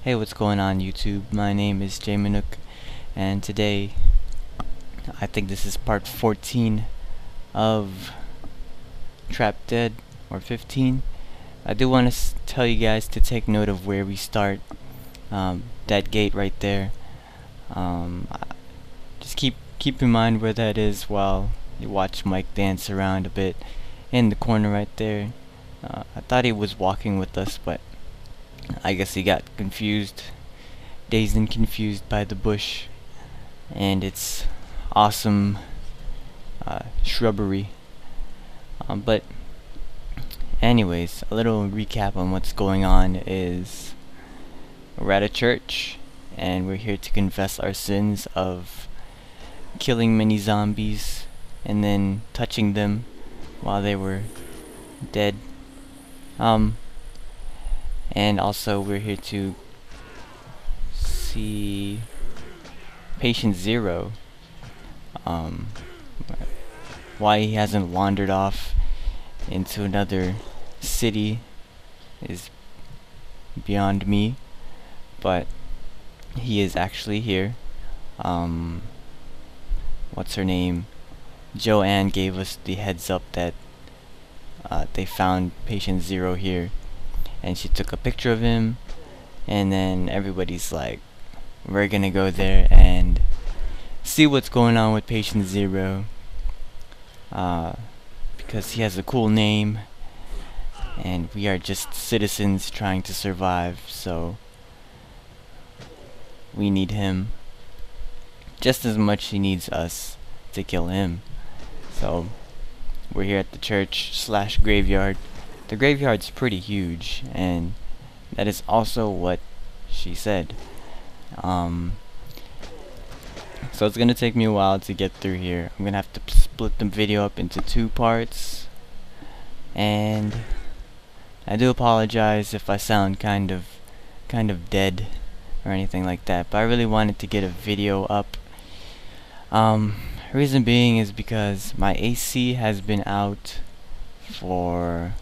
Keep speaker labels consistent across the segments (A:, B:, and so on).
A: Hey, what's going on YouTube? My name is jmanohk, and today I think this is part 14 of Trapped Dead, or 15. I do want to tell you guys to take note of where we start. That gate right there. Just keep in mind where that is while you watch Mike dance around a bit in the corner right there. I thought he was walking with us, but I guess he got confused, dazed and confused by the bush and its awesome shrubbery. But anyways, a little recap on what's going on is we're at a church and we're here to confess our sins of killing many zombies and then touching them while they were dead. And also we're here to see Patient Zero. Why he hasn't wandered off into another city is beyond me, but he is actually here. What's her name? Joanne gave us the heads up that they found Patient Zero here, and she took a picture of him, and then everybody's like, we're gonna go there and see what's going on with Patient Zero, because he has a cool name and we are just citizens trying to survive, so we need him just as much he needs us to kill him. So we're here at the church slash graveyard. The graveyard's pretty huge, and that is also what she said. So it's gonna take me a while to get through here. I'm gonna have to split the video up into 2 parts, and I do apologize if I sound kind of dead or anything like that, but I really wanted to get a video up. Reason being is because my AC has been out for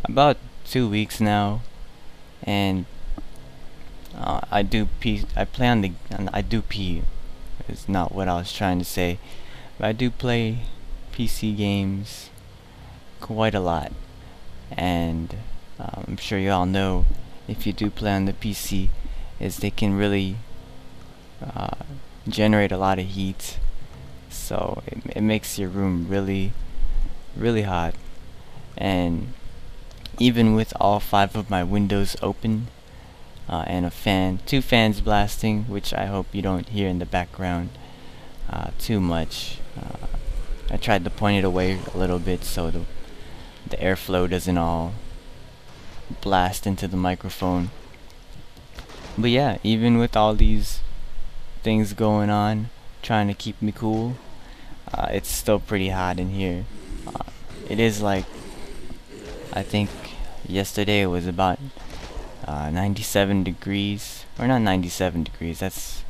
A: about 2 weeks now, and I do pee. I play on the. I do pee. Is not what I was trying to say, but I do play PC games quite a lot, and I'm sure you all know, if you do play on the PC, is they can really generate a lot of heat, so it makes your room really hot. And even with all 5 of my windows open, and a fan, 2 fans blasting, which I hope you don't hear in the background too much. I tried to point it away a little bit so the airflow doesn't all blast into the microphone. But yeah, even with all these things going on, trying to keep me cool, it's still pretty hot in here. It is like, I think yesterday it was about 97 degrees, or not 97 degrees, that's,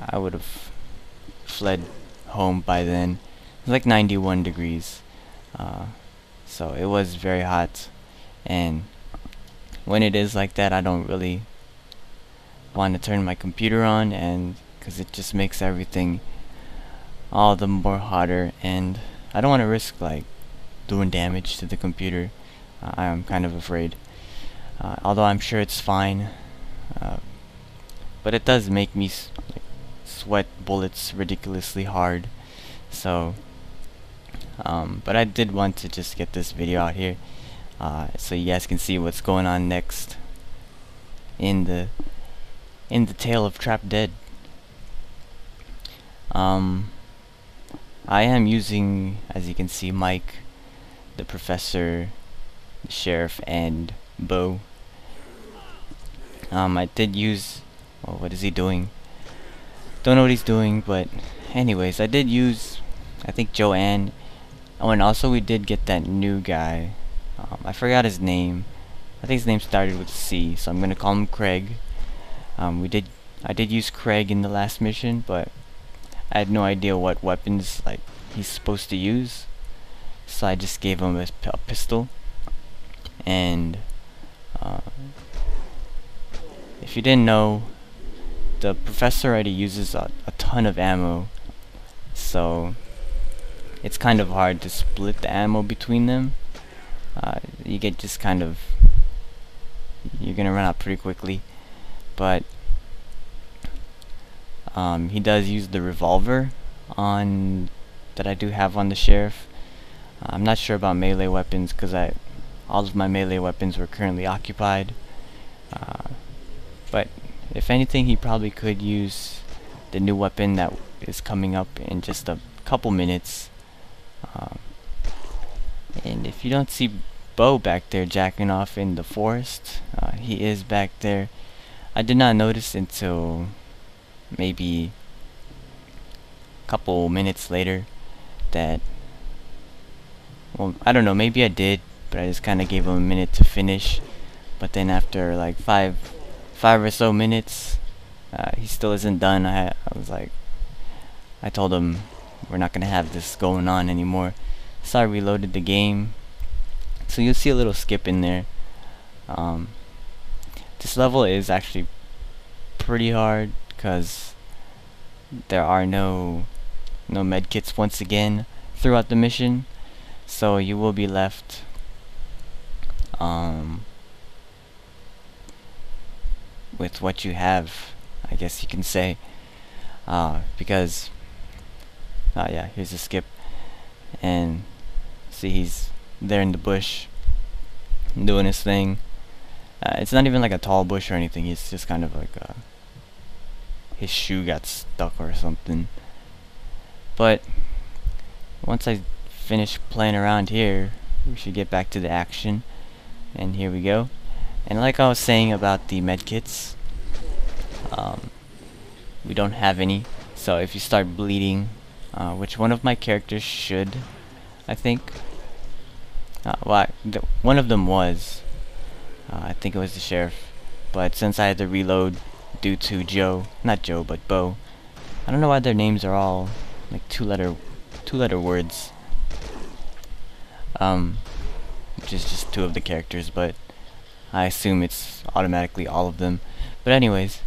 A: I would have fled home by then. It was like 91 degrees, so it was very hot, and when it is like that, I don't really want to turn my computer on, and because it just makes everything all the more hotter, and I don't want to risk like doing damage to the computer. I'm kind of afraid. Although I'm sure it's fine, but it does make me sweat bullets ridiculously hard. So, but I did want to just get this video out here, so you guys can see what's going on next in the tale of Trapped Dead. I am using, as you can see, Mike, the professor, the sheriff, and Bo. I did use, well, what is he doing? Don't know what he's doing, but anyways, I did use, I think, Joanne. Oh, and also we did get that new guy. I forgot his name. I think his name started with C, so I'm gonna call him Craig. I did use Craig in the last mission, but I had no idea what weapons like he's supposed to use, so I just gave him a pistol, and if you didn't know, the professor already uses a ton of ammo, so it's kind of hard to split the ammo between them. You get just kind of, you're gonna run out pretty quickly. But he does use the revolver on that I do have on the sheriff. I'm not sure about melee weapons because all of my melee weapons were currently occupied. But if anything, he probably could use the new weapon that is coming up in just a couple minutes. And if you don't see Bo back there jacking off in the forest, he is back there. I did not notice until maybe a couple minutes later that, well, I don't know, maybe I did, but I just kind of gave him a minute to finish. But then after like five or so minutes, he still isn't done. I was like, I told him we're not gonna have this going on anymore. So I reloaded the game. So you'll see a little skip in there. This level is actually pretty hard because there are no medkits once again throughout the mission, so you will be left with what you have, I guess you can say, because yeah, here's a skip, and see, he's there in the bush doing his thing. It's not even like a tall bush or anything. He's just kind of like his shoe got stuck or something. But once I finish playing around here, we should get back to the action. And here we go. And like I was saying about the medkits, we don't have any. So if you start bleeding, which one of my characters should, I think. One of them was. I think it was the sheriff. But since I had to reload due to not Joe, but Bo. I don't know why their names are all like two-letter words. Which is just two of the characters, but I assume it's automatically all of them. But anyways,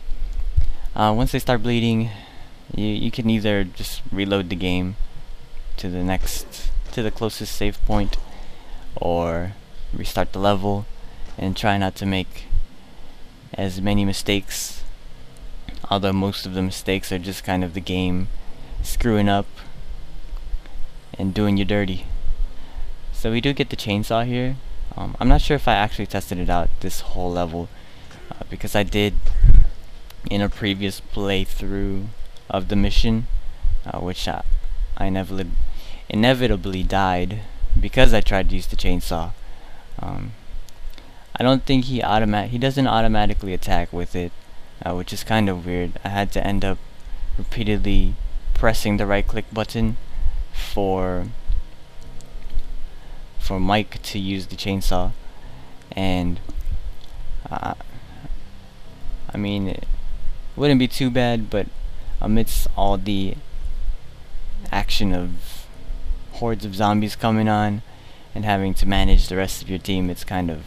A: once they start bleeding, you can either just reload the game to the closest save point, or restart the level and try not to make as many mistakes, although most of the mistakes are just kind of the game screwing up and doing you dirty. So we do get the chainsaw here. I'm not sure if I actually tested it out this whole level, because I did in a previous playthrough of the mission, which I inevitably died because I tried to use the chainsaw. I don't think he doesn't automatically attack with it, which is kind of weird. I had to end up repeatedly pressing the right click button for Mike to use the chainsaw, and I mean, it wouldn't be too bad, but amidst all the action of hordes of zombies coming on and having to manage the rest of your team, it's kind of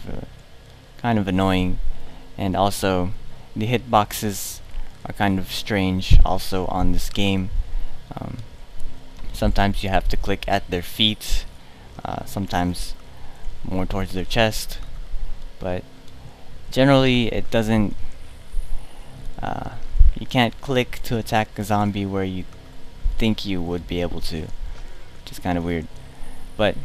A: annoying. And also the hitboxes are kind of strange also on this game. Sometimes you have to click at their feet, sometimes more towards their chest, but generally it doesn't, you can't click to attack a zombie where you think you would be able to, which is kind of weird. But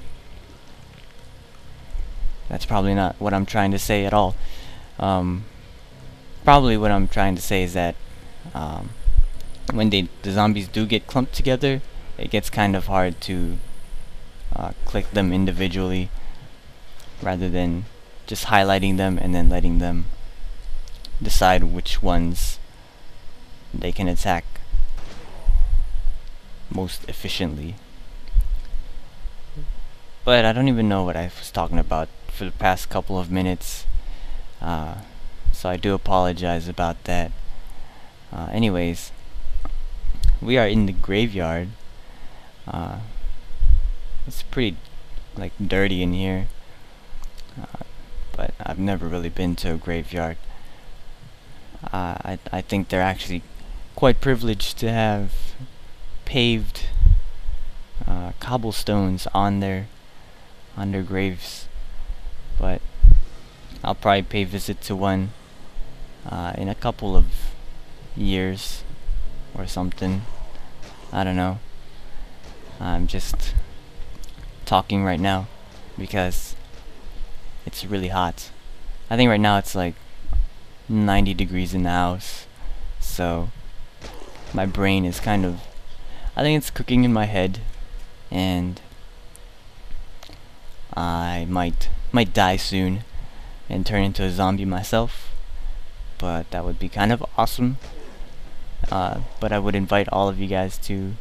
A: that's probably not what I'm trying to say at all. Probably what I'm trying to say is that when the zombies do get clumped together, it gets kind of hard to click them individually, rather than just highlighting them and then letting them decide which ones they can attack most efficiently. But I don't even know what I was talking about for the past couple of minutes, so I do apologize about that. Anyways, we are in the graveyard. It's pretty like dirty in here, but I've never really been to a graveyard. I think they're actually quite privileged to have paved cobblestones on their graves. But I'll probably pay visit to one in a couple of years or something. I don't know. I'm just talking right now because it's really hot. I think right now it's like 90 degrees in the house, so my brain is kind of, I think it's cooking in my head, and I might die soon and turn into a zombie myself, but that would be kind of awesome. But I would invite all of you guys to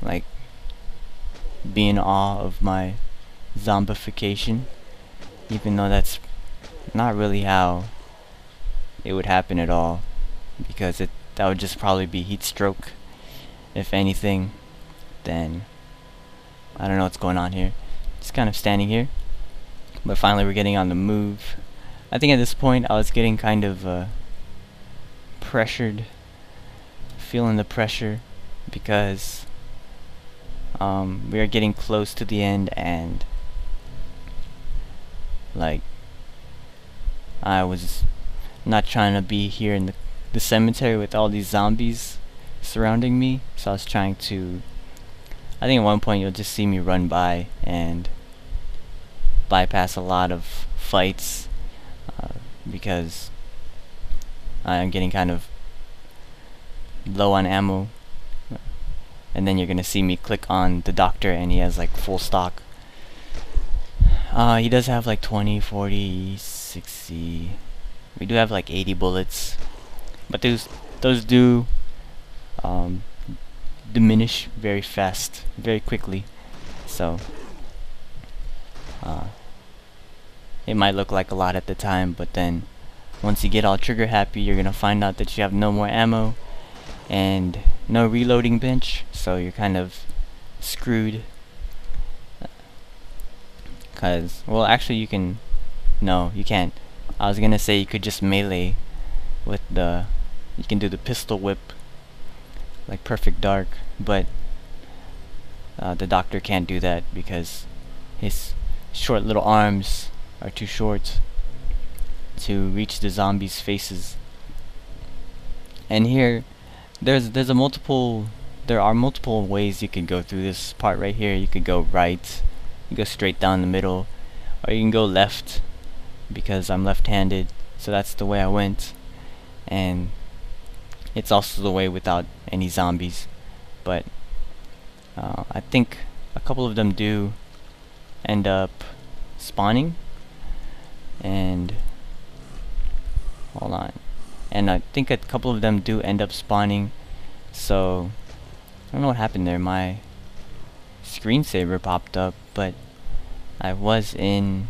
A: like be in awe of my zombification, even though that's not really how it would happen at all, because that would just probably be heat stroke. If anything, then I don't know what's going on here. Just kind of standing here, but finally we're getting on the move. I think at this point I was getting kind of pressured, feeling the pressure, because we are getting close to the end, and like I was not trying to be here in the cemetery with all these zombies surrounding me, so I was trying to, I think at one point you'll just see me run by and bypass a lot of fights because I'm getting kind of low on ammo, and then you're gonna see me click on the doctor and he has like full stock. He does have like 20, 40, 60. We do have like 80 bullets, but those do diminish very fast, very quickly. So it might look like a lot at the time, but then once you get all trigger happy, you're gonna find out that you have no more ammo and no reloading bench, so you're kind of screwed. Cause, well, actually you can, no, you can't. I was gonna say you could just melee with you can do the pistol whip like Perfect Dark, but the doctor can't do that because his short little arms are too short to reach the zombies' faces. And here there are multiple ways you could go through this part right here. You could go right, you go straight down the middle, or you can go left, because I'm left-handed, so that's the way I went, and it's also the way without any zombies. But I think a couple of them do end up spawning, and hold on, and I think a couple of them do end up spawning. So I don't know what happened there. My screensaver popped up, but I was in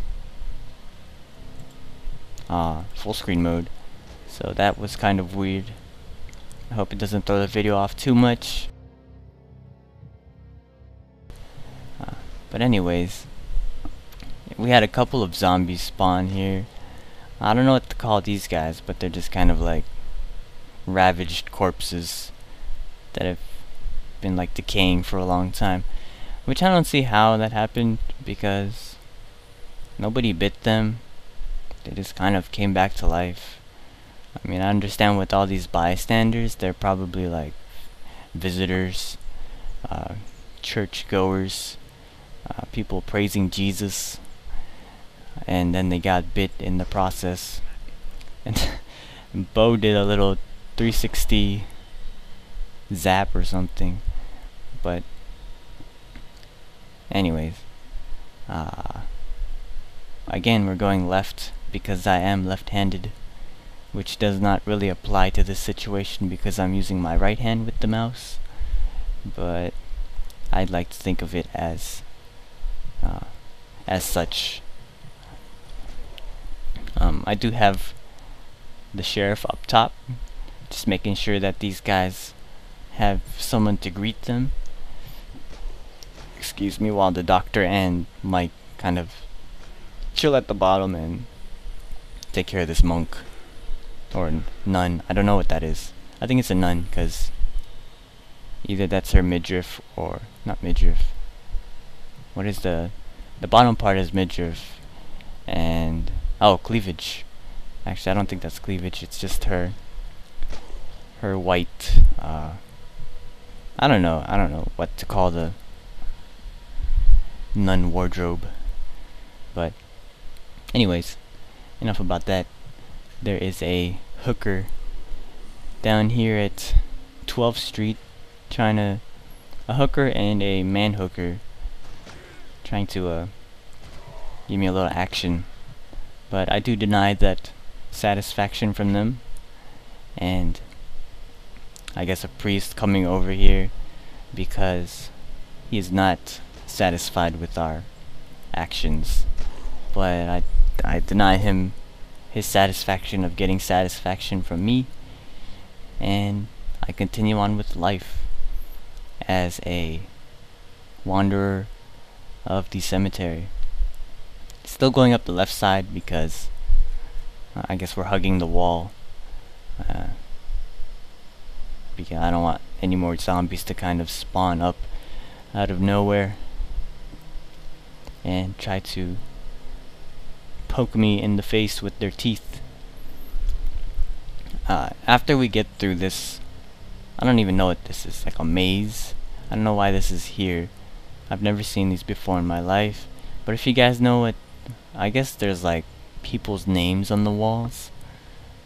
A: full screen mode, so that was kind of weird. I hope it doesn't throw the video off too much. But anyways, we had a couple of zombies spawn here. I don't know what to call these guys, but they're just kind of like ravaged corpses that have been like decaying for a long time, which I don't see how that happened, because nobody bit them. They just kind of came back to life. I mean, I understand with all these bystanders, they're probably like visitors, church goers, people praising Jesus, and then they got bit in the process. And Bo did a little 360 zap or something. But anyways, again, we're going left because I am left-handed, which does not really apply to this situation because I'm using my right hand with the mouse, but I'd like to think of it as such. I do have the sheriff up top, just making sure that these guys have someone to greet them. Excuse me, while the doctor and Mike kind of chill at the bottom and take care of this monk. or nun. I don't know what that is. I think it's a nun, because either that's her midriff or not midriff. What is the bottom part is midriff, and oh, cleavage. Actually, I don't think that's cleavage. It's just her white. I don't know what to call the nun wardrobe. But anyways, enough about that. There is a hooker down here at 12th Street a hooker and a man hooker trying to give me a little action, but I do deny that satisfaction from them. And I guess a priest coming over here because he is not satisfied with our actions, but I deny him his satisfaction of getting satisfaction from me, and I continue on with life as a wanderer of the cemetery. Still going up the left side because I guess we're hugging the wall, because I don't want any more zombies to kind of spawn up out of nowhere and try to poke me in the face with their teeth. After we get through this, I don't even know what this is, like a maze. I don't know why this is here. I've never seen these before in my life, but if you guys know it, I guess there's like people's names on the walls.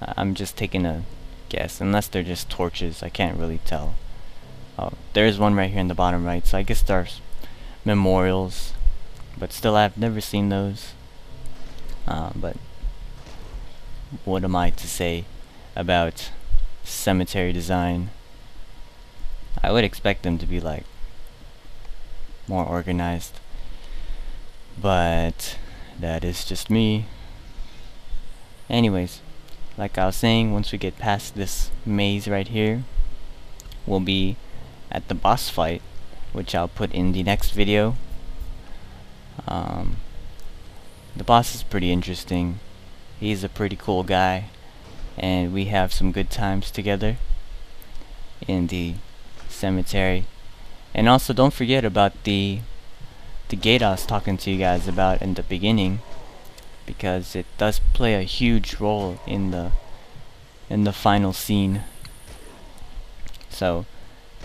A: I'm just taking a guess, unless they're just torches. I can't really tell. Oh, there's one right here in the bottom right, so I guess there's memorials, but still I've never seen those. But what am I to say about cemetery design? I would expect them to be like more organized, but that is just me. Anyways, like I was saying, once we get past this maze right here, we'll be at the boss fight, which I'll put in the next video. The boss is pretty interesting. He's a pretty cool guy, and we have some good times together in the cemetery. And also, don't forget about the gate I was talking to you guys about in the beginning, because it does play a huge role in the final scene. So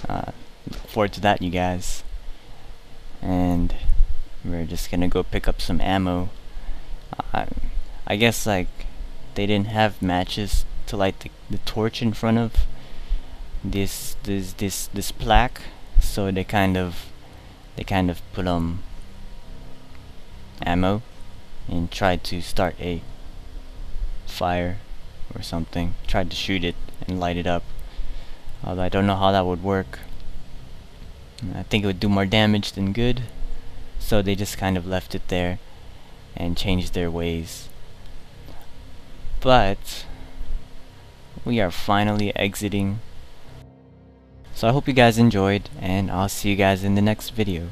A: look forward to that, you guys. And we're just gonna go pick up some ammo. I guess like they didn't have matches to light the torch in front of this plaque, so they kind of put ammo and tried to start a fire or something. Tried to shoot it and light it up, although I don't know how that would work. I think it would do more damage than good, so they just kind of left it there and changed their ways. But we are finally exiting, so I hope you guys enjoyed, and I'll see you guys in the next video.